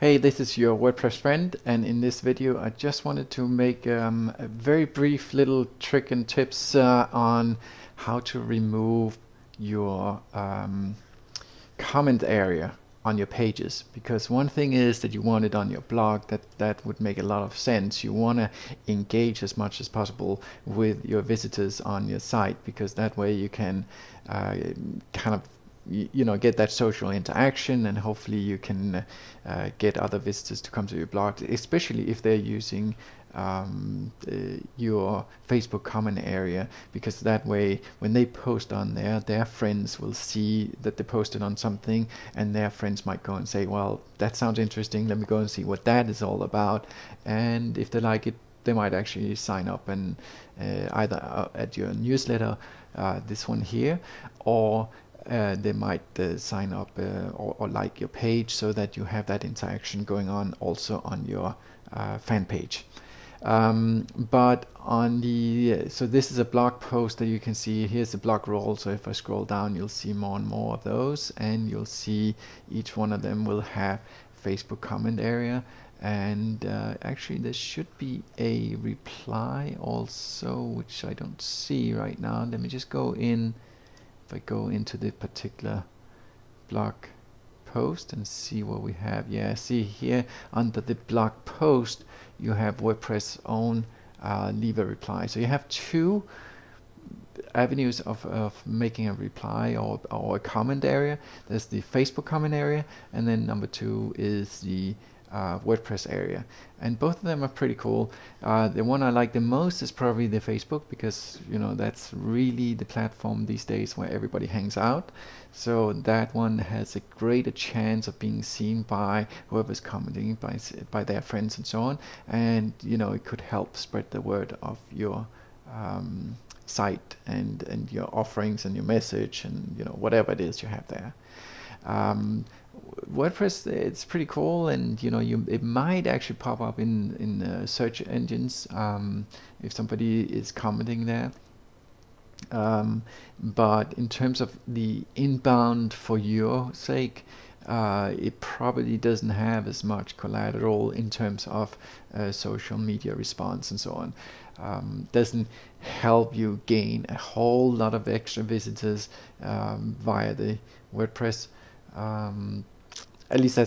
Hey, this is your WordPress friend, and in this video I just wanted to make a very brief little trick and tips on how to remove your comment area on your pages. Because one thing is that you want it on your blog, that would make a lot of sense. You want to engage as much as possible with your visitors on your site, because that way you can kind of get that social interaction, and hopefully you can get other visitors to come to your blog, especially if they're using your Facebook comment area, because that way when they post on there, their friends will see that they posted on something, and their friends might go and say, well, that sounds interesting, let me go and see what that is all about. And if they like it, they might actually sign up and either at your newsletter, this one here, or they might sign up or like your page, so that you have that interaction going on also on your fan page. But on the so this is a blog post that you can see. Here's the blog roll, so if I scroll down you'll see more and more of those, and you'll see each one of them will have Facebook comment area, and actually there should be a reply also, which I don't see right now. Let me just go in. If I go into the particular blog post and see what we have. Yeah, see here under the blog post you have WordPress own leave a reply. So you have two avenues of making a reply or a comment area. There's the Facebook comment area, and then number two is the WordPress area, and both of them are pretty cool. The one I like the most is probably the Facebook, because that's really the platform these days where everybody hangs out. So that one has a greater chance of being seen by whoever's commenting, by their friends and so on, and it could help spread the word of your site and your offerings and your message and whatever it is you have there. WordPress, it's pretty cool, and it might actually pop up in search engines if somebody is commenting there. But in terms of the inbound for your sake, it probably doesn't have as much collateral in terms of social media response and so on. Doesn't help you gain a whole lot of extra visitors via the WordPress. At least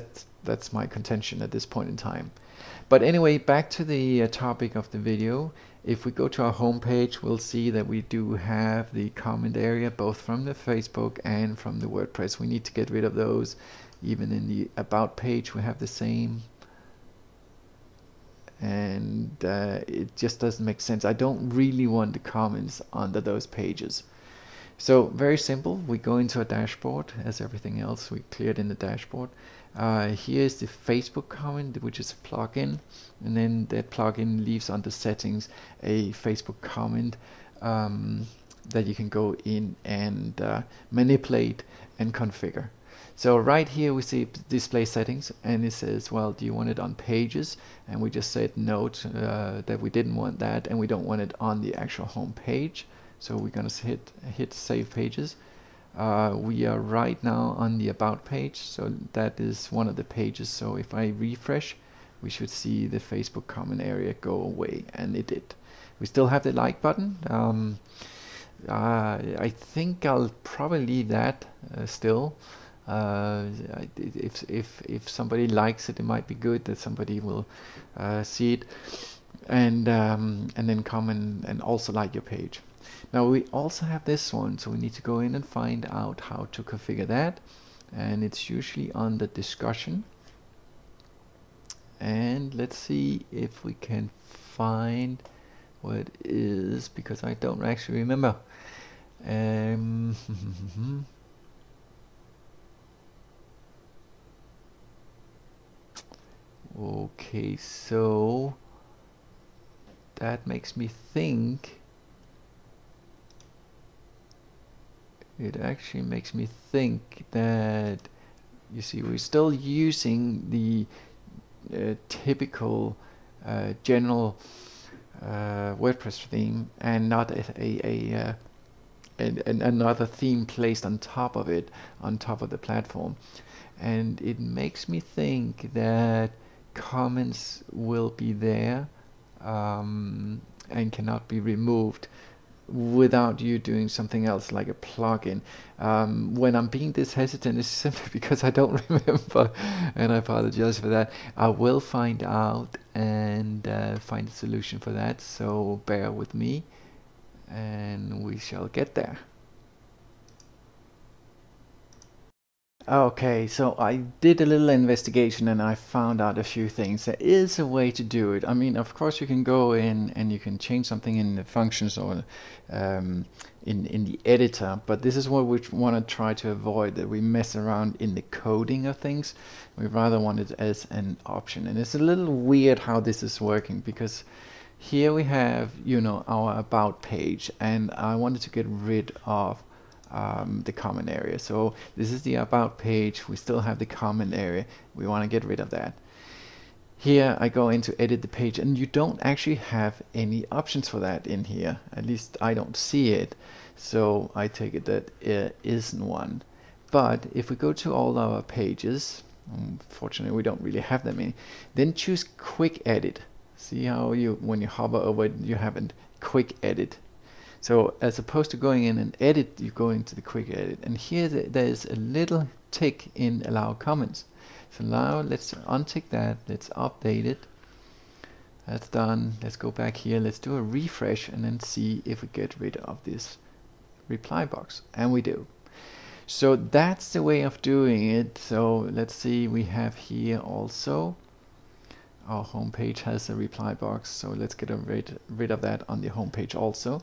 that's my contention at this point in time. But anyway, back to the topic of the video. If we go to our home page, we'll see that we do have the comment area both from the Facebook and from the WordPress. We need to get rid of those. Even in the about page we have the same, and it just doesn't make sense. I don't really want the comments under those pages. So very simple, we go into a dashboard. As everything else, we cleared in the dashboard. Here's the Facebook comment, which is a plugin, and then that plugin leaves under settings a Facebook comment that you can go in and manipulate and configure. So right here we see display settings, and it says, well, do you want it on pages? And we just said note that we didn't want that, and we don't want it on the actual home page. So we're going to hit save pages. We are right now on the about page, so that is one of the pages. So if I refresh, we should see the Facebook comment area go away, and it did. We still have the like button. I think I'll probably leave that still. If somebody likes it, it might be good that somebody will see it and then come and also like your page. Now we also have this one, so we need to go in and find out how to configure that, and it's usually under discussion. And let's see if we can find what it is, because I don't actually remember. Okay, so that makes me think. It actually makes me think that, you see, we're still using the typical general WordPress theme, and not another theme placed on top of it, on top of the platform. and it makes me think that comments will be there, and cannot be removed without you doing something else like a plugin. When I'm being this hesitant, it's simply because I don't remember, and I apologize for that. I will find out and find a solution for that, so bear with me and we shall get there. Okay, so I did a little investigation and I found out a few things. There is a way to do it. I mean, of course, you can go in and you can change something in the functions or in the editor, but this is what we want to try to avoid, that we mess around in the coding of things. We rather want it as an option. And it's a little weird how this is working, because here we have, you know, our about page, and I wanted to get rid of the comment area. So this is the about page. We still have the comment area. We want to get rid of that. Here I go in to edit the page, and you don't actually have any options for that in here. At least I don't see it. So I take it that it isn't one. But if we go to all our pages, unfortunately we don't really have that many, then choose quick edit. See how you, when you hover over it, you have a quick edit. So as opposed to going in and edit, you go into the quick edit, and here there's a little tick in allow comments. So now let's untick that, let's update it. That's done. Let's go back here, let's do a refresh and then see if we get rid of this reply box, and we do. So that's the way of doing it. So let's see, we have here also our home page has a reply box, so let's get rid of that on the home page also.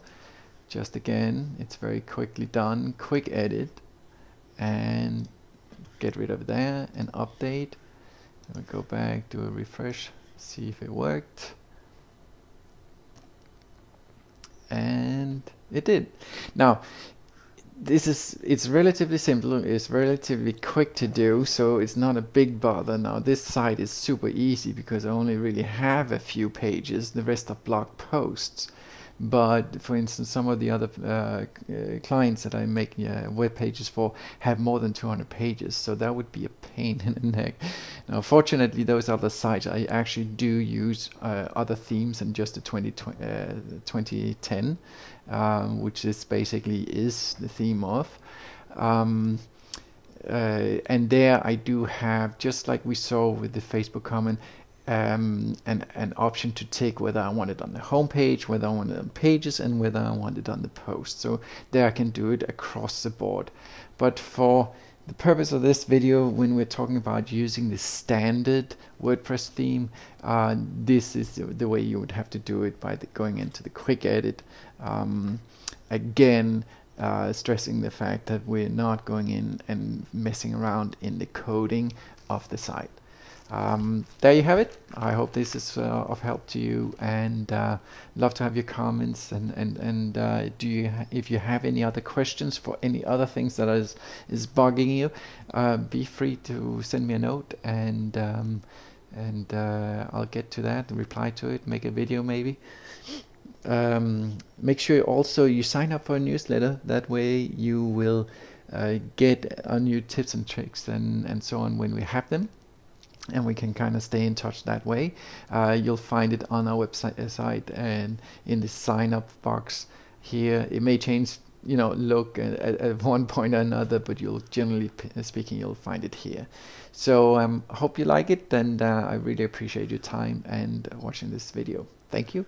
Just again, it's very quickly done. Quick edit and get rid of there and update. We'll go back, do a refresh, see if it worked. And it did. Now, it's relatively simple, it's relatively quick to do, so it's not a big bother. Now this site is super easy because I only really have a few pages, the rest are blog posts. But for instance, some of the other clients that I make web pages for have more than 200 pages, so that would be a pain in the neck. Now fortunately, those other sites, I actually do use other themes than just the 2010, which is basically is the theme of. And there I do have, just like we saw with the Facebook comment, an option to tick whether I want it on the home page, whether I want it on pages, and whether I want it on the post. So there I can do it across the board. But for the purpose of this video, when we're talking about using the standard WordPress theme, this is the way you would have to do it, by going into the quick edit. Again, stressing the fact that we're not going in and messing around in the coding of the site. There you have it. I hope this is of help to you, and love to have your comments, and if you have any other questions for any other things that is bugging you, be free to send me a note, and I'll get to that and reply to it, make a video maybe. Make sure also you sign up for a newsletter. That way you will get our new tips and tricks and so on when we have them, and we can kind of stay in touch that way. You'll find it on our website and in the sign up box here. It may change, you know, look at one point or another, but you'll generally speaking, you'll find it here. So hope you like it, and I really appreciate your time and watching this video. Thank you.